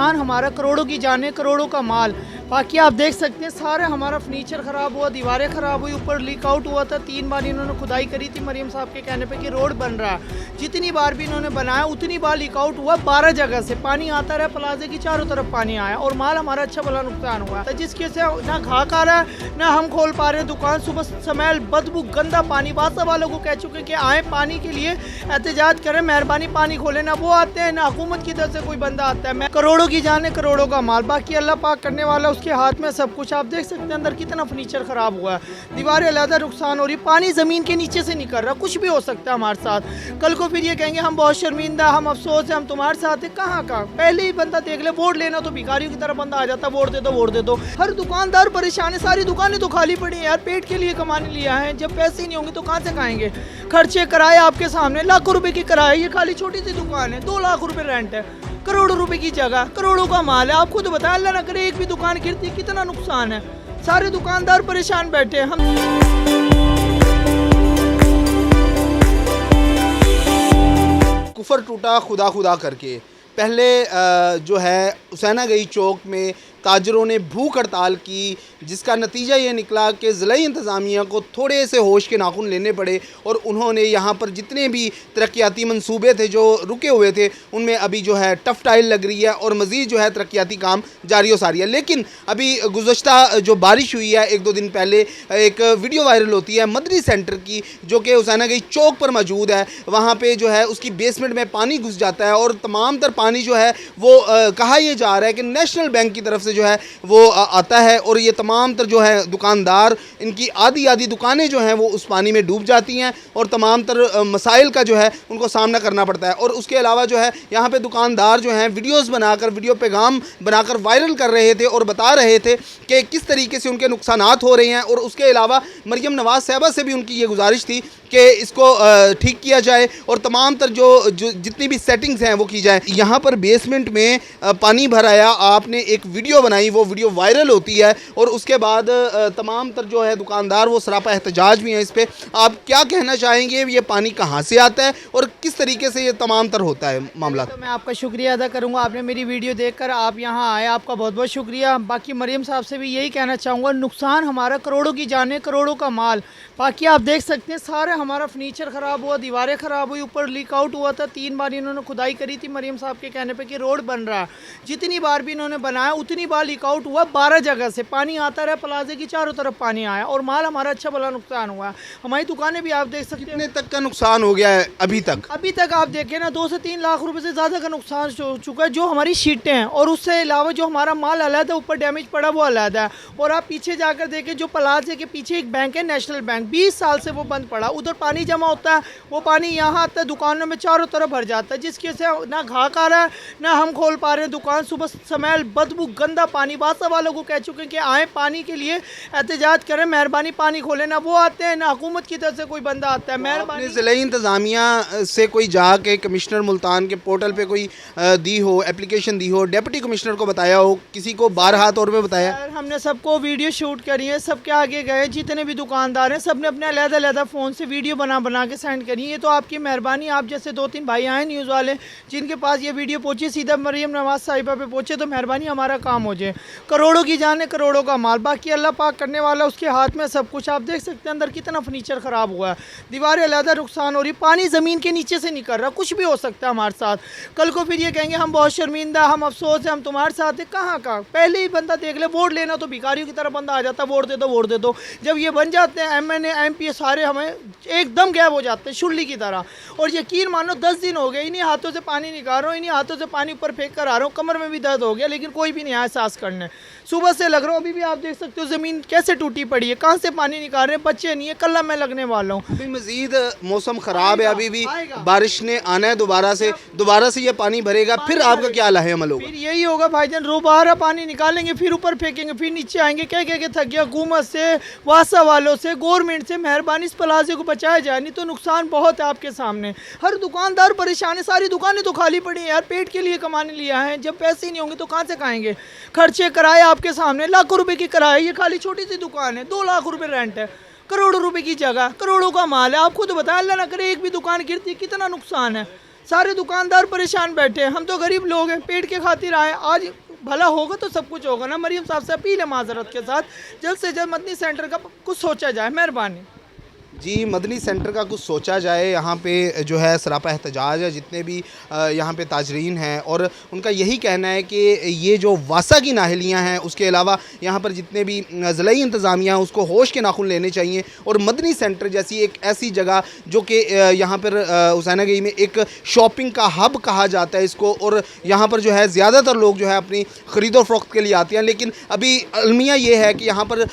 नुकसान हमारा करोड़ों की जाने, करोड़ों का माल। बाकी आप देख सकते हैं सारे हमारा फर्नीचर ख़राब हुआ, दीवारें ख़राब हुई, ऊपर लीक आउट हुआ था। 3 बार इन्होंने खुदाई करी थी मरीम साहब के कहने पे कि रोड बन रहा है। जितनी बार भी इन्होंने बनाया उतनी बार लीक आउट हुआ। 12 जगह से पानी आता रहा, प्लाजे की चारों तरफ पानी आया और माल हमारा अच्छा भला नुकसान हुआ है, जिसकी वजह से ना घाक आ रहा है ना हम खोल पा रहे हैं दुकान। सुबह स्मेल, बदबू, गंदा पानी। बादशाह वालों को कह चुके कि आए पानी के लिए एहतजाज करें, मेहरबानी पानी खोले। ना वो आते हैं ना हुकूमत की तरफ से कोई बंदा आता है। करोड़ों की जाने, करोड़ों का माल। बाकी अल्लाह पाक करने वाला, उसके हाथ में सब कुछ। आप देख सकते हैं अंदर कितना फर्नीचर खराब हुआ है, दीवारें अलहदा नुकसान हो रही, पानी जमीन के नीचे से निकल रहा। कुछ भी हो सकता है हमारे साथ। कल को फिर ये कहेंगे हम बहुत शर्मिंदा, हम अफसोस है, हम तुम्हारे साथ है। कहाँ का पहले ही बंदा देख ले। वोट लेना तो भिखारियों की तरह बंदा आ जाता, वोट दे दो, वोट दे दो। हर दुकानदार परेशान है, सारी दुकानें तो खाली पड़ी है यार। पेट के लिए कमाने लिया है, जब पैसे नहीं होंगे तो कहाँ से खाएंगे। खर्चे कराए आपके सामने, लाखों रुपए की कराए। ये खाली छोटी सी दुकान है, 2 लाख रुपए रेंट है, करोड़ों रुपए की जगह, करोड़ों का माल है। आप खुद बताएं, अल्लाह ना करे एक भी दुकान गिरती, कितना नुकसान है। सारे दुकानदार परेशान बैठे हैं। हम कुफर टूटा खुदा खुदा करके। पहले जो है हुसैना गई चौक में ताजरों ने भूख हड़ताल की, जिसका नतीजा ये निकला कि ज़िलाई इंतज़ामिया को थोड़े से होश के नाखून लेने पड़े और उन्होंने यहाँ पर जितने भी तरक्याती मंसूबे थे जो रुके हुए थे उनमें अभी जो है टफ टाइल लग रही है और मज़ीद जो है तरक्याती काम जारी व सारी है। लेकिन अभी गुज़श्ता जो बारिश हुई है 1-2 दिन पहले, एक वीडियो वायरल होती है मदरी सेंटर की, जो कि हुसैना गई चौक पर मौजूद है। वहाँ पर जो है उसकी बेसमेंट में पानी घुस जाता है और तमाम तर पानी जो है वो कहा यह जा रहा है कि नेशनल बैंक की तरफ से जो है वो आता है और ये तमाम तर जो है दुकानदार, इनकी आधी दुकानें जो हैं वो उस पानी में डूब जाती हैं और तमाम तर मसाइल का जो है उनको सामना करना पड़ता है। और उसके अलावा जो है यहाँ पे दुकानदार जो हैं वीडियोस बनाकर, वीडियो पैगाम बनाकर वायरल कर रहे थे और बता रहे थे कि किस तरीके से उनके नुकसानात हो रहे हैं। और उसके अलावा मरियम नवाज़ साहिबा से भी उनकी ये गुजारिश थी कि इसको ठीक किया जाए और तमाम तर जो जितनी भी सेटिंग्स हैं वो की जाए। यहाँ पर बेसमेंट में पानी भर आया, आपने एक वीडियो बनाई, वो वीडियो वायरल होती है और उसके बाद तमाम तर जो है दुकानदार वो सरापा एहतजाज भी हैं इस पर। आप क्या कहना चाहेंगे, ये पानी कहाँ से आता है और किस तरीके से ये तमाम तर होता है मामला? तो मैं आपका शुक्रिया अदा करूँगा, आपने मेरी वीडियो देखकर आप यहाँ आए, आपका बहुत बहुत शुक्रिया। बाकी मरियम साहब से भी यही कहना चाहूँगा, नुकसान हमारा करोड़ों की जाने, करोड़ों का माल। बाकी आप देख सकते हैं सारे हमारा फर्नीचर ख़राब हुआ, दीवारें ख़राब हुई, ऊपर लीक आउट हुआ था। 3 बार इन्होंने खुदाई करी थी मरियम साहब के कहने पे कि रोड बन रहा है। जितनी बार भी इन्होंने बनाया उतनी बार लीक आउट हुआ। 12 जगह से पानी आता रहा, प्लाजे की चारों तरफ पानी आया और माल हमारा अच्छा भला नुकसान हुआ है। हमारी दुकानें भी आप देख सकते हैं। कितने तक का नुकसान हो गया है अभी तक आप देखें ना 2 से 3 लाख रुपए से ज़्यादा का नुकसान हो चुका है, जो हमारी शीटें हैं। और उससे अलावा जो हमारा माल अलग है, ऊपर डैमेज पड़ा वो अलग है। और आप पीछे जाकर देखें, जो प्लाजे के पीछे एक बैंक है नेशनल बैंक, 20 साल से वो बंद पड़ा। उधर पानी जमा होता है, वो पानी यहाँ आता है, दुकानों में चारों तरफ भर जाता है, जिसकी वजह से ना घाक आ रहा है ना हम खोल पा रहे हैं दुकान। सुबह स्मेल, बदबू, गंदा पानी। बादशाह वालों को कह चुके हैं कि आए पानी के लिए एहतजाज करें, मेहरबानी पानी खोले। ना वो आते हैं ना हुकूमत की तरफ से कोई बंदा आता है। मेहरबानी ज़िलाई इंतज़ामिया से कोई जाके कमिश्नर मुल्तान के पोर्टल पे कोई दी हो, एप्लीकेशन दी हो, डिप्टी कमिश्नर को बताया हो, किसी को बारहा तौर पे बताया? हमने सबको वीडियो शूट करी है, सबके आगे गए, जितने भी दुकानदार हैं सब ने अपने अलग-अलग फ़ोन से वीडियो बना के सेंड करी। ये तो आपकी मेहरबानी, आप जैसे 2-3 भाई आए न्यूज़ वाले जिनके पास ये वीडियो पहुँची, सीधा मरियम नवाज़ साहिबा पे पहुँचे, तो मेहरबानी हमारा काम हो जाए। करोड़ों की जाने, करोड़ों का माल। बाकी अल्लाह पाक करने वाला, उसके हाथ में सब कुछ। आप देख सकते हैं अंदर कितना फर्नीचर ख़राब हुआ है, दीवारें अलहदा नुकसान हो रही, पानी ज़मीन के नीचे से निकल रहा। कुछ भी हो सकता है हमारे साथ। कल को फिर ये कहेंगे हम बहुत शर्मिंदा, हम अफसोस है, हम तुम्हारे साथ है। कहाँ का पहले ही बंदा देख ले। वोट लेना तो भिखारियों की तरह बंदा आ जाता, वोट दे दो, वोट दे दो। जब ये बन जाते हैं MNA MP सारे हमें एकदम गायब हो जाते हैं शुल्ली की तरह। और यकीन मानो 10 दिन हो गए इन्हीं हाथों से पानी निकाल रहा हूँ, इन्हीं हाथों से पानी ऊपर फेंक कर आ रहा हूँ, कमर में भी दर्द हो गया, लेकिन कोई भी नहीं आया सांस करने। सुबह से लग रहा हूँ, अभी भी आप देख सकते हो ज़मीन कैसे टूटी पड़ी है, कहाँ से पानी निकाल रहे हैं, बच्चे नहीं है, कल मैं लगने वाला हूँ। अभी मजीद मौसम ख़राब है, अभी भी बारिश ने आना है, दोबारा से ये पानी भरेगा, फिर आपका क्या अमल होगा? फिर यही होगा भाईजान, दोबारा पानी निकालेंगे, फिर ऊपर फेंकेंगे, फिर नीचे आएंगे। कह के थक गया हुकूमत से, वासा वालों से, गवर्नमेंट से, मेहरबानी इस प्लाजे को बचाया जाए, नहीं तो नुकसान बहुत है आपके सामने। हर दुकानदार परेशान है, सारी दुकानें तो खाली पड़ी हैं यार। पेट के लिए कमाने लिया है, जब पैसे ही नहीं होंगे तो कहाँ से खाएंगे। खर्चे कराए आपके सामने, लाखों रुपए की कराए। ये खाली छोटी सी दुकान है, 2 लाख रुपए रेंट है, करोड़ों रुपए की जगह, करोड़ों का माल है। आप खुद बताएं, अल्लाह ना करे एक भी दुकान गिरती, कितना नुकसान है। सारे दुकानदार परेशान बैठे हैं, हम तो गरीब लोग हैं, पेट के खातिर आए। आज भला होगा तो सब कुछ होगा ना। मरियम साहब से अपील है माजरत के साथ, जल्द से जल्द मदनी सेंटर का कुछ सोचा जाए, मेहरबानी। जी, मदनी सेंटर का कुछ सोचा जाए। यहाँ पे जो है सरापा एहतजाज है, जितने भी यहाँ पे ताजरीन हैं, और उनका यही कहना है कि ये जो वासा की नाहलियाँ हैं, उसके अलावा यहाँ पर जितने भी ज़िलाई इंतज़ामिया हैं, उसको होश के नाखून लेने चाहिए। और मदनी सेंटर जैसी एक ऐसी जगह जो कि यहाँ पर हुसैनागई में एक शॉपिंग का हब कहा जाता है इसको, और यहाँ पर जो है ज़्यादातर लोग जो है अपनी ख़रीदो फ़रोख्त के लिए आते हैं। लेकिन अभी अलमिया ये है कि यहाँ पर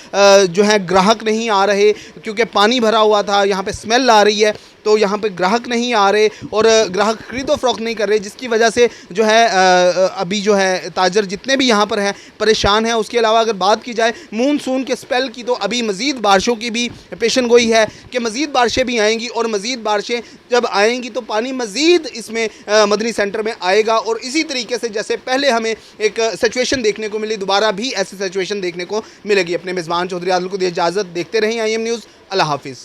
जो है ग्राहक नहीं आ रहे, क्योंकि पानी भरा हुआ था, यहाँ पे स्मेल आ रही है, तो यहाँ पे ग्राहक नहीं आ रहे और ग्राहक खरीदो फ़रोख्त नहीं कर रहे, जिसकी वजह से जो है अभी जो है ताजर जितने भी यहाँ पर हैं परेशान हैं। उसके अलावा अगर बात की जाए मानसून के स्पेल की, तो अभी मज़ीद बारिशों की भी पेशन गोई है कि मज़ीद बारिशें भी आएंगी, और मज़ीद बारिशें जब आएंगी तो पानी मज़ीद इसमें मदनी सेंटर में आएगा। और इसी तरीके से जैसे पहले हमें एक सिचुएशन देखने को मिली, दोबारा भी ऐसी सिचुएशन देखने को मिलेगी। अपने मेज़बान चौधरी आदिल को दी इजाज़त, देखते रहें IM न्यूज़। अल्लाह हाफिज़।